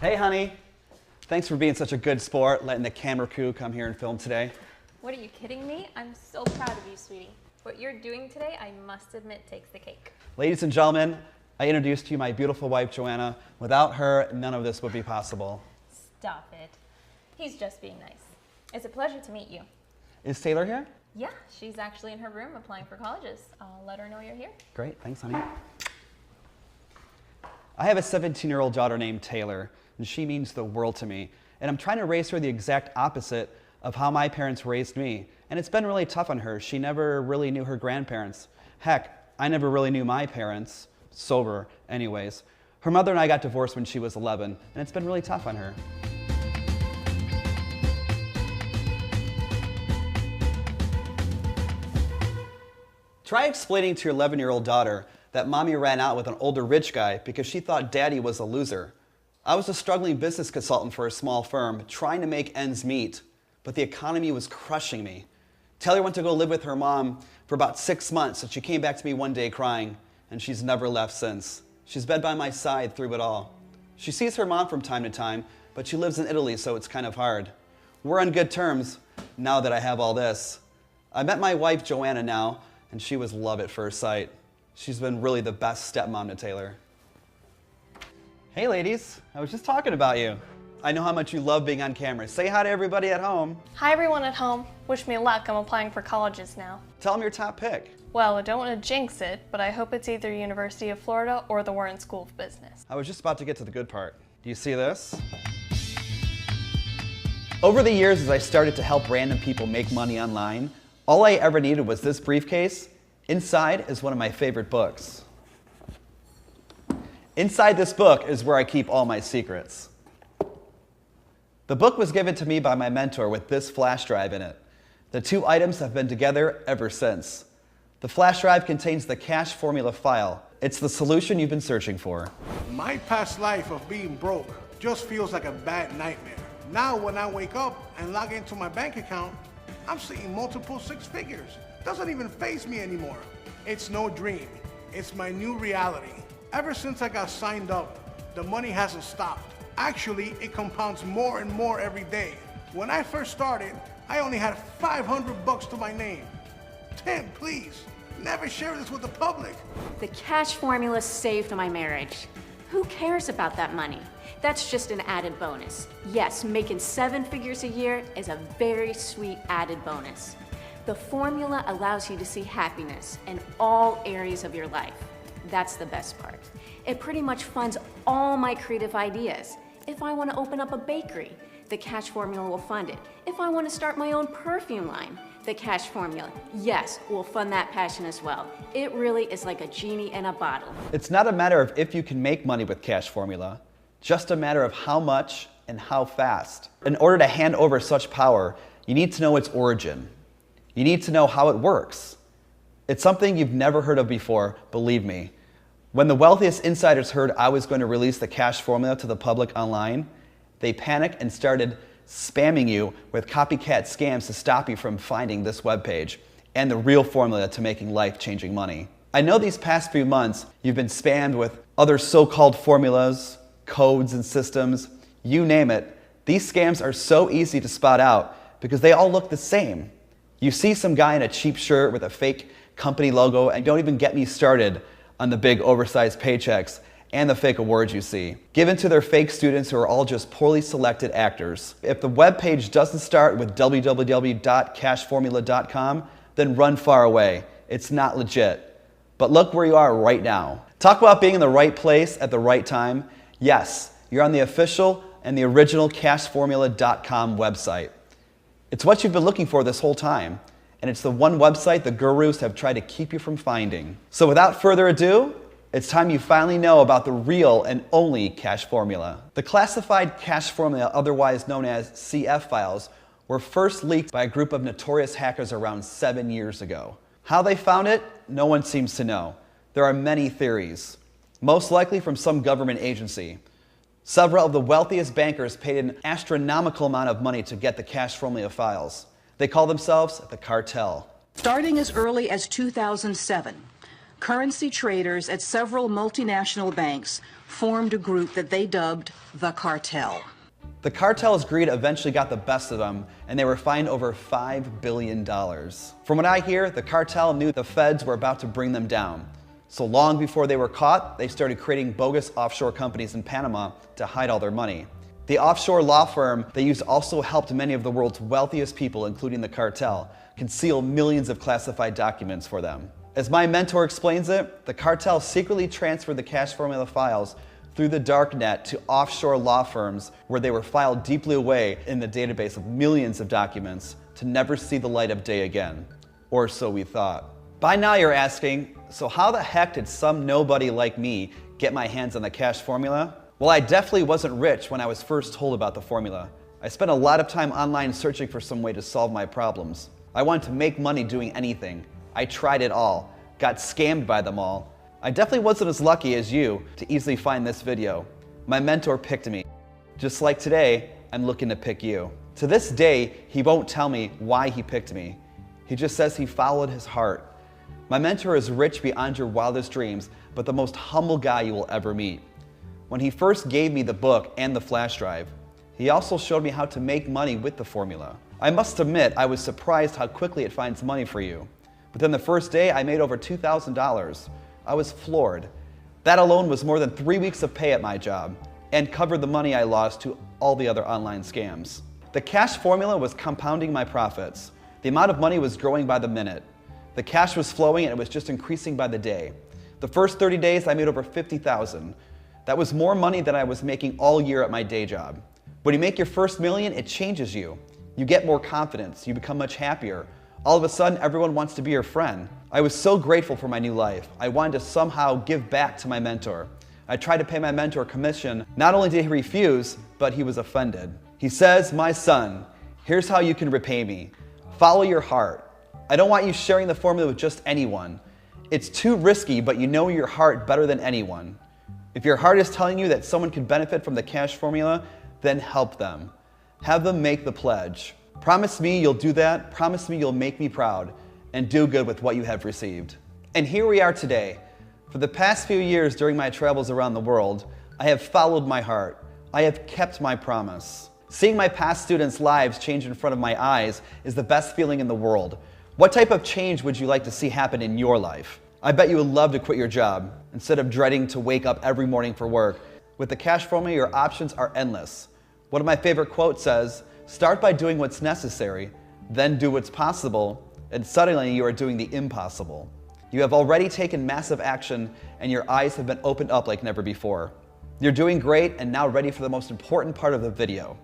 Hey, honey. Thanks for being such a good sport, letting the camera crew come here and film today. What, are you kidding me? I'm so proud of you, sweetie. What you're doing today, I must admit, takes the cake. Ladies and gentlemen, I introduce to you my beautiful wife, Joanna. Without her, none of this would be possible. Stop it. He's just being nice. It's a pleasure to meet you. Is Taylor here? Yeah, she's actually in her room applying for colleges. I'll let her know you're here. Great, thanks, honey. I have a 17-year-old daughter named Taylor, and she means the world to me. And I'm trying to raise her the exact opposite of how my parents raised me. And it's been really tough on her. She never really knew her grandparents. Heck, I never really knew my parents, sober anyways. Her mother and I got divorced when she was 11, and it's been really tough on her. Try explaining to your 11-year-old daughter that mommy ran out with an older rich guy because she thought daddy was a loser. I was a struggling business consultant for a small firm, trying to make ends meet, but the economy was crushing me. Taylor went to go live with her mom for about 6 months, and she came back to me one day crying, and she's never left since. She's been by my side through it all. She sees her mom from time to time, but she lives in Italy, so it's kind of hard. We're on good terms now that I have all this. I met my wife, Joanna, now, and she was love at first sight. She's been really the best stepmom to Taylor. Hey ladies, I was just talking about you. I know how much you love being on camera. Say hi to everybody at home. Hi everyone at home. Wish me luck, I'm applying for colleges now. Tell them your top pick. Well, I don't want to jinx it, but I hope it's either University of Florida or the Warren School of Business. I was just about to get to the good part. Do you see this? Over the years, as I started to help random people make money online, all I ever needed was this briefcase. Inside is one of my favorite books. Inside this book is where I keep all my secrets. The book was given to me by my mentor with this flash drive in it. The two items have been together ever since. The flash drive contains the cash formula file. It's the solution you've been searching for. My past life of being broke just feels like a bad nightmare. Now when I wake up and log into my bank account, I'm seeing multiple six figures. Doesn't even faze me anymore. It's no dream. It's my new reality. Ever since I got signed up, the money hasn't stopped. Actually, it compounds more and more every day. When I first started, I only had 500 bucks to my name. Tim, please, never share this with the public. The cash formula saved my marriage. Who cares about that money? That's just an added bonus. Yes, making 7 figures a year is a very sweet added bonus. The formula allows you to see happiness in all areas of your life. That's the best part. It pretty much funds all my creative ideas. If I want to open up a bakery, the cash formula will fund it. If I want to start my own perfume line, the cash formula, yes, will fund that passion as well. It really is like a genie in a bottle. It's not a matter of if you can make money with cash formula, just a matter of how much and how fast. In order to hand over such power, you need to know its origin. You need to know how it works. It's something you've never heard of before, believe me. When the wealthiest insiders heard I was going to release the cash formula to the public online, they panicked and started spamming you with copycat scams to stop you from finding this webpage and the real formula to making life-changing money. I know these past few months you've been spammed with other so-called formulas, codes and systems, you name it. These scams are so easy to spot out because they all look the same. You see some guy in a cheap shirt with a fake company logo, and don't even get me started on the big oversized paychecks and the fake awards you see, given to their fake students who are all just poorly selected actors. If the web page doesn't start with www.cashformula.com, then run far away. It's not legit. But look where you are right now. Talk about being in the right place at the right time. Yes, you're on the official and the original cashformula.com website. It's what you've been looking for this whole time, and it's the one website the gurus have tried to keep you from finding. So without further ado, it's time you finally know about the real and only cash formula. The classified cash formula, otherwise known as CF files, were first leaked by a group of notorious hackers around 7 years ago. How they found it, no one seems to know. There are many theories, most likely from some government agency. Several of the wealthiest bankers paid an astronomical amount of money to get the cash formula files. They call themselves the cartel. Starting as early as 2007, currency traders at several multinational banks formed a group that they dubbed the cartel. The cartel's greed eventually got the best of them, and they were fined over $5 billion. From what I hear, the cartel knew the feds were about to bring them down. So long before they were caught, they started creating bogus offshore companies in Panama to hide all their money. The offshore law firm they used also helped many of the world's wealthiest people, including the cartel, conceal millions of classified documents for them. As my mentor explains it, the cartel secretly transferred the cash formula files through the dark net to offshore law firms where they were filed deeply away in the database of millions of documents to never see the light of day again. Or so we thought. By now you're asking, so how the heck did some nobody like me get my hands on the cash formula? Well, I definitely wasn't rich when I was first told about the formula. I spent a lot of time online searching for some way to solve my problems. I wanted to make money doing anything. I tried it all, got scammed by them all. I definitely wasn't as lucky as you to easily find this video. My mentor picked me. Just like today, I'm looking to pick you. To this day, he won't tell me why he picked me. He just says he followed his heart. My mentor is rich beyond your wildest dreams, but the most humble guy you will ever meet. When he first gave me the book and the flash drive, he also showed me how to make money with the formula. I must admit, I was surprised how quickly it finds money for you. Within the first day, I made over $2,000. I was floored. That alone was more than 3 weeks of pay at my job and covered the money I lost to all the other online scams. The cash formula was compounding my profits. The amount of money was growing by the minute. The cash was flowing and it was just increasing by the day. The first 30 days, I made over $50,000. That was more money than I was making all year at my day job. When you make your first million, it changes you. You get more confidence, you become much happier. All of a sudden, everyone wants to be your friend. I was so grateful for my new life. I wanted to somehow give back to my mentor. I tried to pay my mentor commission. Not only did he refuse, but he was offended. He says, "My son, here's how you can repay me. Follow your heart. I don't want you sharing the formula with just anyone. It's too risky, but you know your heart better than anyone. If your heart is telling you that someone can benefit from the cash formula, then help them. Have them make the pledge. Promise me you'll do that. Promise me you'll make me proud and do good with what you have received." And here we are today. For the past few years during my travels around the world, I have followed my heart. I have kept my promise. Seeing my past students' lives change in front of my eyes is the best feeling in the world. What type of change would you like to see happen in your life? I bet you would love to quit your job instead of dreading to wake up every morning for work. With the cash formula, your options are endless. One of my favorite quotes says, "Start by doing what's necessary, then do what's possible, and suddenly you are doing the impossible." You have already taken massive action and your eyes have been opened up like never before. You're doing great and now ready for the most important part of the video.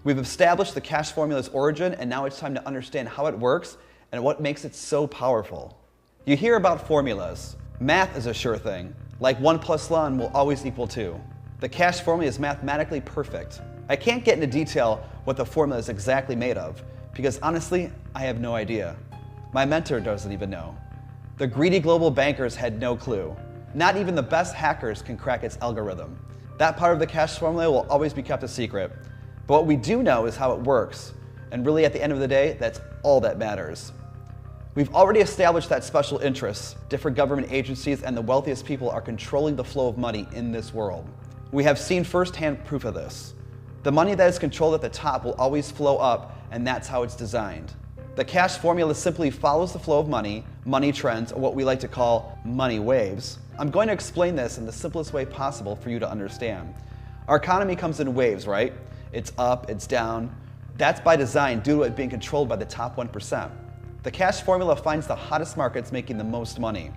We've established the cash formula's origin and now it's time to understand how it works and what makes it so powerful. You hear about formulas. Math is a sure thing. Like 1 + 1 will always equal 2. The cash formula is mathematically perfect. I can't get into detail what the formula is exactly made of, because honestly, I have no idea. My mentor doesn't even know. The greedy global bankers had no clue. Not even the best hackers can crack its algorithm. That part of the cash formula will always be kept a secret. But what we do know is how it works, and really at the end of the day, that's all that matters. We've already established that special interests, different government agencies, and the wealthiest people are controlling the flow of money in this world. We have seen firsthand proof of this. The money that is controlled at the top will always flow up, and that's how it's designed. The cash formula simply follows the flow of money, money trends, or what we like to call money waves. I'm going to explain this in the simplest way possible for you to understand. Our economy comes in waves, right? It's up, it's down. That's by design due to it being controlled by the top 1%. The cash formula finds the hottest markets making the most money.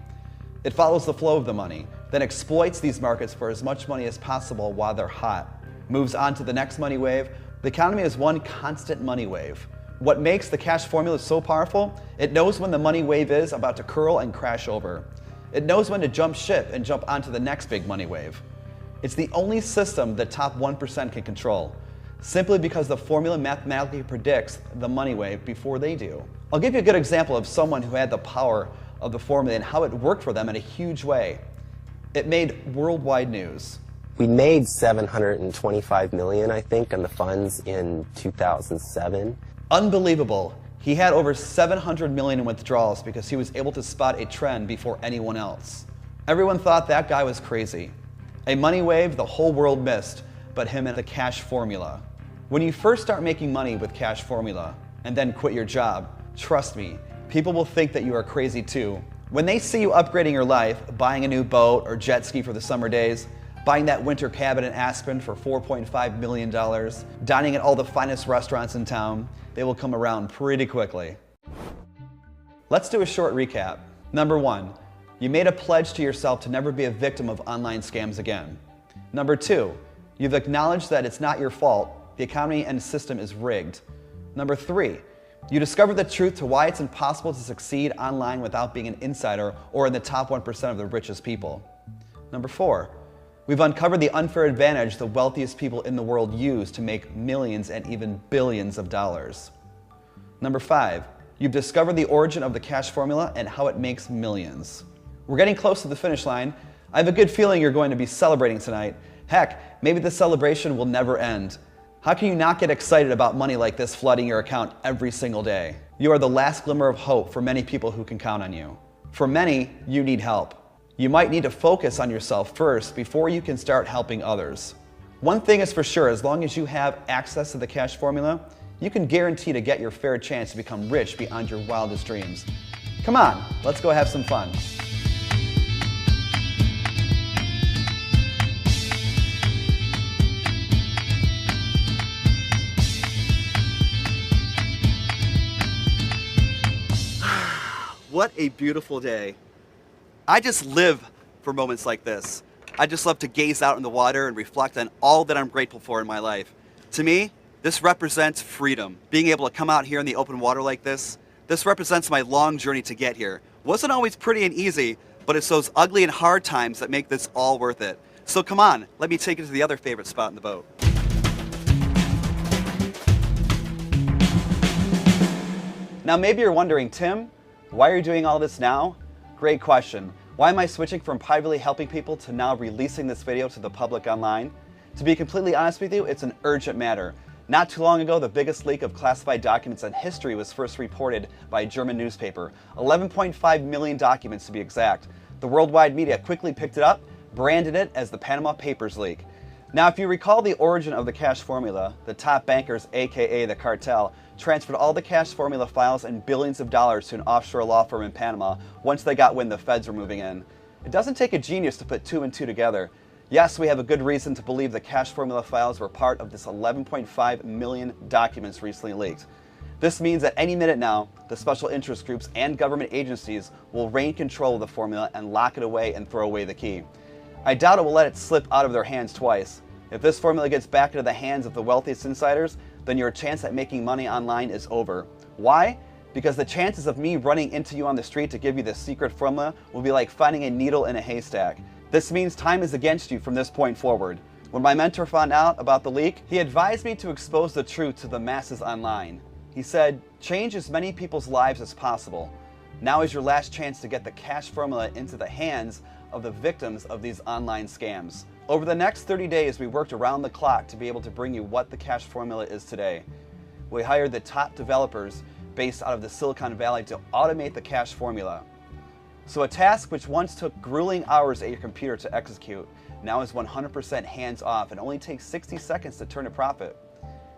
It follows the flow of the money, then exploits these markets for as much money as possible while they're hot. Moves on to the next money wave. The economy is one constant money wave. What makes the cash formula so powerful? It knows when the money wave is about to curl and crash over. It knows when to jump ship and jump onto the next big money wave. It's the only system the top 1% can control, simply because the formula mathematically predicts the money wave before they do. I'll give you a good example of someone who had the power of the formula and how it worked for them in a huge way. It made worldwide news. We made $725 million, I think, on the funds in 2007. Unbelievable. He had over 700 million in withdrawals because he was able to spot a trend before anyone else. Everyone thought that guy was crazy. A money wave the whole world missed, but him and the cash formula. When you first start making money with cash formula and then quit your job, trust me, people will think that you are crazy too. When they see you upgrading your life, buying a new boat or jet ski for the summer days, buying that winter cabin in Aspen for $4.5 million, dining at all the finest restaurants in town, they will come around pretty quickly. Let's do a short recap. Number 1, you made a pledge to yourself to never be a victim of online scams again. Number 2, you've acknowledged that it's not your fault, the economy and system is rigged. Number 3, you discovered the truth to why it's impossible to succeed online without being an insider or in the top 1% of the richest people. Number 4, we've uncovered the unfair advantage the wealthiest people in the world use to make millions and even billions of dollars. Number 5, you've discovered the origin of the cash formula and how it makes millions. We're getting close to the finish line. I have a good feeling you're going to be celebrating tonight. Heck, maybe the celebration will never end. How can you not get excited about money like this flooding your account every single day? You are the last glimmer of hope for many people who can count on you. For many, you need help. You might need to focus on yourself first before you can start helping others. One thing is for sure, as long as you have access to the cash formula, you can guarantee to get your fair chance to become rich beyond your wildest dreams. Come on, let's go have some fun. What a beautiful day. I just live for moments like this. I just love to gaze out in the water and reflect on all that I'm grateful for in my life. To me, this represents freedom. Being able to come out here in the open water like this represents my long journey to get here. Wasn't always pretty and easy, but it's those ugly and hard times that make this all worth it. So come on, let me take you to the other favorite spot in the boat. Now maybe you're wondering, Tim, why are you doing all this now? Great question. Why am I switching from privately helping people to now releasing this video to the public online? To be completely honest with you, it's an urgent matter. Not too long ago, the biggest leak of classified documents in history was first reported by a German newspaper. 11.5 million documents to be exact. The worldwide media quickly picked it up, branded it as the Panama Papers leak. Now, if you recall the origin of the cash formula, the top bankers, aka the cartel, transferred all the cash formula files and billions of dollars to an offshore law firm in Panama once they got wind the feds were moving in. It doesn't take a genius to put 2 and 2 together. Yes, we have a good reason to believe the cash formula files were part of this 11.5 million documents recently leaked. This means that any minute now, the special interest groups and government agencies will reign control of the formula and lock it away and throw away the key. I doubt it will let it slip out of their hands twice. If this formula gets back into the hands of the wealthiest insiders, then your chance at making money online is over. Why? Because the chances of me running into you on the street to give you the secret formula will be like finding a needle in a haystack. This means time is against you from this point forward. When my mentor found out about the leak, he advised me to expose the truth to the masses online. He said, change as many people's lives as possible. Now is your last chance to get the cash formula into the hands of the victims of these online scams. Over the next 30 days, we worked around the clock to be able to bring you what the cash formula is today. We hired the top developers based out of the Silicon Valley to automate the cash formula. So a task which once took grueling hours at your computer to execute now is 100% hands-off and only takes 60 seconds to turn a profit.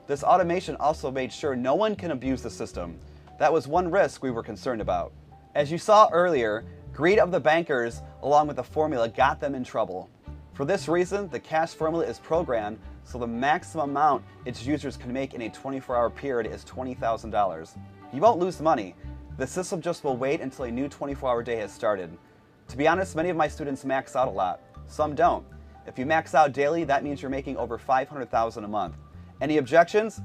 This automation also made sure no one can abuse the system. That was one risk we were concerned about. As you saw earlier, greed of the bankers along with the formula got them in trouble. For this reason, the cash formula is programmed so the maximum amount its users can make in a 24-hour period is $20,000. You won't lose money. The system just will wait until a new 24-hour day has started. To be honest, many of my students max out a lot. Some don't. If you max out daily, that means you're making over $500,000 a month. Any objections?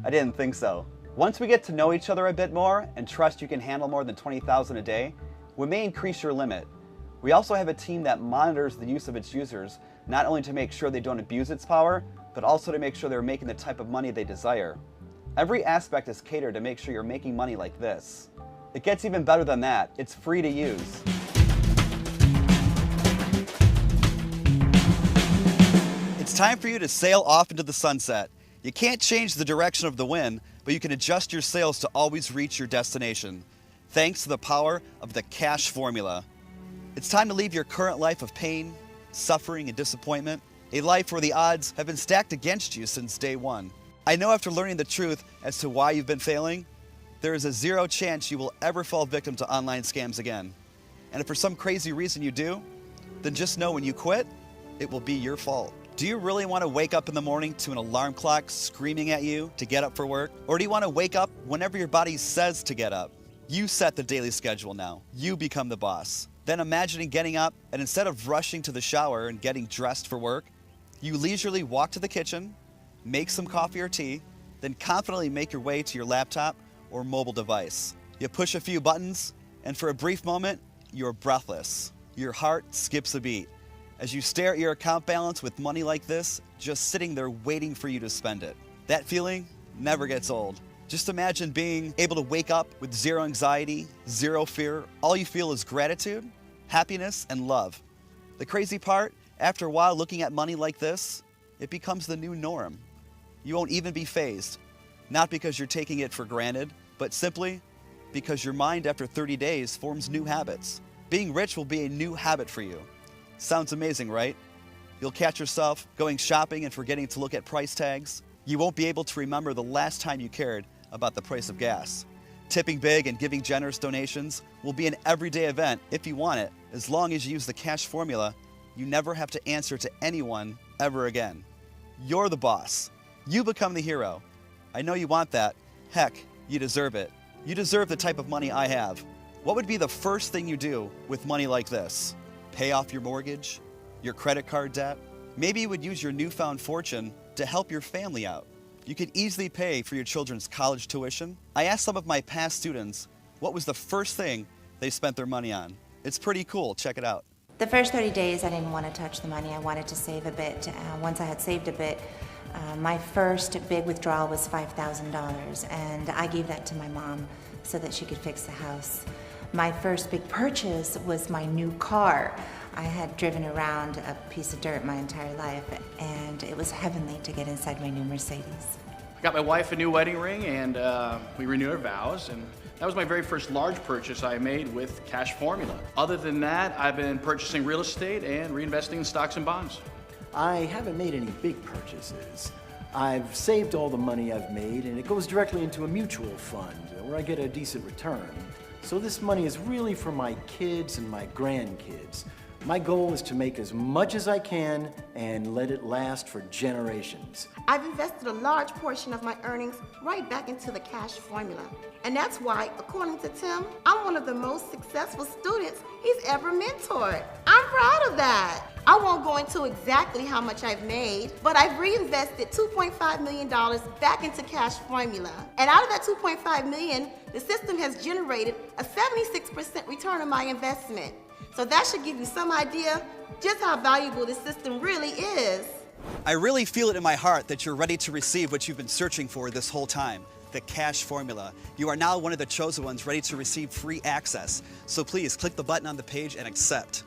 I didn't think so. Once we get to know each other a bit more and trust you can handle more than $20,000 a day, we may increase your limit. We also have a team that monitors the use of its users, not only to make sure they don't abuse its power, but also to make sure they're making the type of money they desire. Every aspect is catered to make sure you're making money like this. It gets even better than that. It's free to use. It's time for you to sail off into the sunset. You can't change the direction of the wind, but you can adjust your sails to always reach your destination, thanks to the power of the cash formula. It's time to leave your current life of pain, suffering, and disappointment, a life where the odds have been stacked against you since day one. I know after learning the truth as to why you've been failing, there is a 0 chance you will ever fall victim to online scams again. And if for some crazy reason you do, then just know when you quit, it will be your fault. Do you really want to wake up in the morning to an alarm clock screaming at you to get up for work? Or do you want to wake up whenever your body says to get up? You set the daily schedule now. You become the boss. Then imagining getting up and instead of rushing to the shower and getting dressed for work, you leisurely walk to the kitchen, make some coffee or tea, then confidently make your way to your laptop or mobile device. You push a few buttons, and for a brief moment, you're breathless. Your heart skips a beat as you stare at your account balance with money like this just sitting there waiting for you to spend it. That feeling never gets old. Just imagine being able to wake up with 0 anxiety, 0 fear. All you feel is gratitude, happiness, and love. The crazy part, after a while looking at money like this, it becomes the new norm. You won't even be fazed, not because you're taking it for granted, but simply because your mind after 30 days forms new habits. Being rich will be a new habit for you. Sounds amazing, right? You'll catch yourself going shopping and forgetting to look at price tags. You won't be able to remember the last time you cared about the price of gas. Tipping big and giving generous donations will be an everyday event if you want it. As long as you use the cash formula, you never have to answer to anyone ever again. You're the boss. You become the hero. I know you want that. Heck, you deserve it. You deserve the type of money I have. What would be the first thing you do with money like this? Pay off your mortgage? Your credit card debt? Maybe you would use your newfound fortune to help your family out. You could easily pay for your children's college tuition. I asked some of my past students what was the first thing they spent their money on. It's pretty cool. Check it out. The first 30 days, I didn't want to touch the money. I wanted to save a bit. Once I had saved a bit, my first big withdrawal was $5,000, and I gave that to my mom so that she could fix the house. My first big purchase was my new car. I had driven around a piece of dirt my entire life, and it was heavenly to get inside my new Mercedes. I got my wife a new wedding ring, and we renewed our vows, and that was my very first large purchase I made with cash formula. Other than that, I've been purchasing real estate and reinvesting in stocks and bonds. I haven't made any big purchases. I've saved all the money I've made, and it goes directly into a mutual fund where I get a decent return. So this money is really for my kids and my grandkids. My goal is to make as much as I can and let it last for generations. I've invested a large portion of my earnings right back into the cash formula. And that's why, according to Tim, I'm one of the most successful students he's ever mentored. I'm proud of that. I won't go into exactly how much I've made, but I've reinvested $2.5 million back into cash formula. And out of that $2.5 million, the system has generated a 76% return on my investment. So that should give you some idea just how valuable this system really is. I really feel it in my heart that you're ready to receive what you've been searching for this whole time, the cash formula. You are now one of the chosen ones ready to receive free access. So please click the button on the page and accept.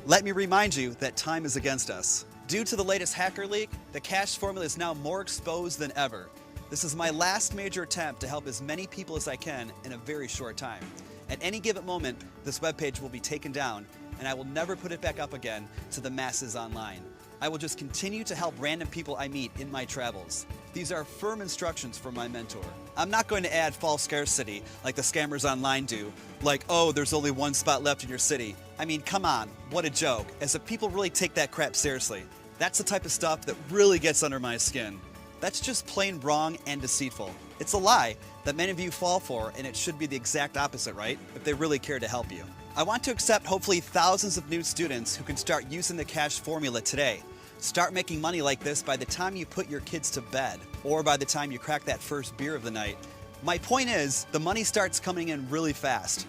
Let me remind you that time is against us. Due to the latest hacker leak, the cash formula is now more exposed than ever. This is my last major attempt to help as many people as I can in a very short time. At any given moment, this webpage will be taken down, and I will never put it back up again to the masses online. I will just continue to help random people I meet in my travels. These are firm instructions from my mentor. I'm not going to add false scarcity like the scammers online do, like, oh, there's only one spot left in your city. I mean, come on, what a joke, as if people really take that crap seriously. That's the type of stuff that really gets under my skin. That's just plain wrong and deceitful. It's a lie that many of you fall for, and it should be the exact opposite, right? If they really care to help you. I want to accept hopefully thousands of new students who can start using the cash formula today. Start making money like this by the time you put your kids to bed, or by the time you crack that first beer of the night. My point is, the money starts coming in really fast.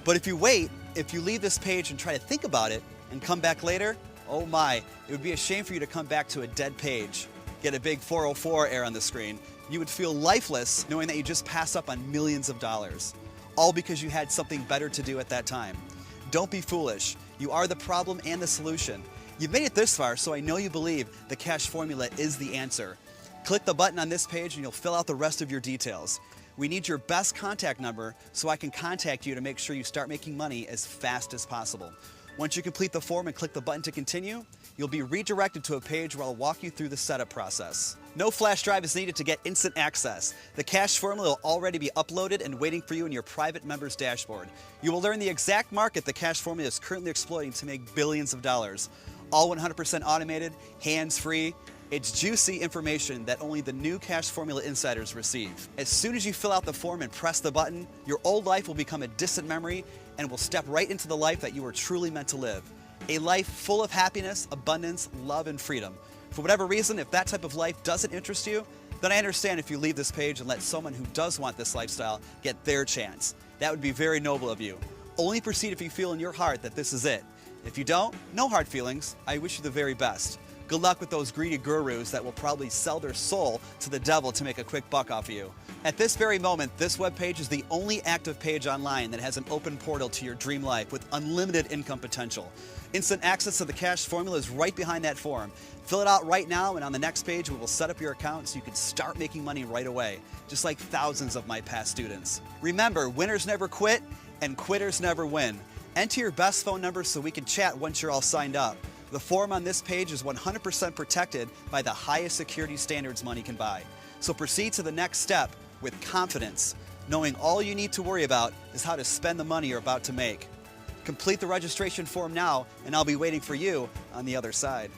But if you wait, if you leave this page and try to think about it, and come back later, oh my, it would be a shame for you to come back to a dead page. Get a big 404 error on the screen. You would feel lifeless knowing that you just passed up on millions of dollars, all because you had something better to do at that time. Don't be foolish. You are the problem and the solution. You've made it this far, so I know you believe the cash formula is the answer. Click the button on this page and you'll fill out the rest of your details. We need your best contact number so I can contact you to make sure you start making money as fast as possible. Once you complete the form and click the button to continue, you'll be redirected to a page where I'll walk you through the setup process. No flash drive is needed to get instant access. The cash formula will already be uploaded and waiting for you in your private members dashboard. You will learn the exact market the cash formula is currently exploiting to make billions of dollars. All 100% automated, hands-free. It's juicy information that only the new Cash Formula insiders receive. As soon as you fill out the form and press the button, your old life will become a distant memory and will step right into the life that you were truly meant to live. A life full of happiness, abundance, love, and freedom. For whatever reason, if that type of life doesn't interest you, then I understand if you leave this page and let someone who does want this lifestyle get their chance. That would be very noble of you. Only proceed if you feel in your heart that this is it. If you don't, no hard feelings. I wish you the very best. Good luck with those greedy gurus that will probably sell their soul to the devil to make a quick buck off of you. At this very moment, this webpage is the only active page online that has an open portal to your dream life with unlimited income potential. Instant access to the cash formula is right behind that form. Fill it out right now, and on the next page we will set up your account so you can start making money right away, just like thousands of my past students. Remember, winners never quit and quitters never win. Enter your best phone number so we can chat once you're all signed up. The form on this page is 100% protected by the highest security standards money can buy. So proceed to the next step with confidence, knowing all you need to worry about is how to spend the money you're about to make. Complete the registration form now, and I'll be waiting for you on the other side.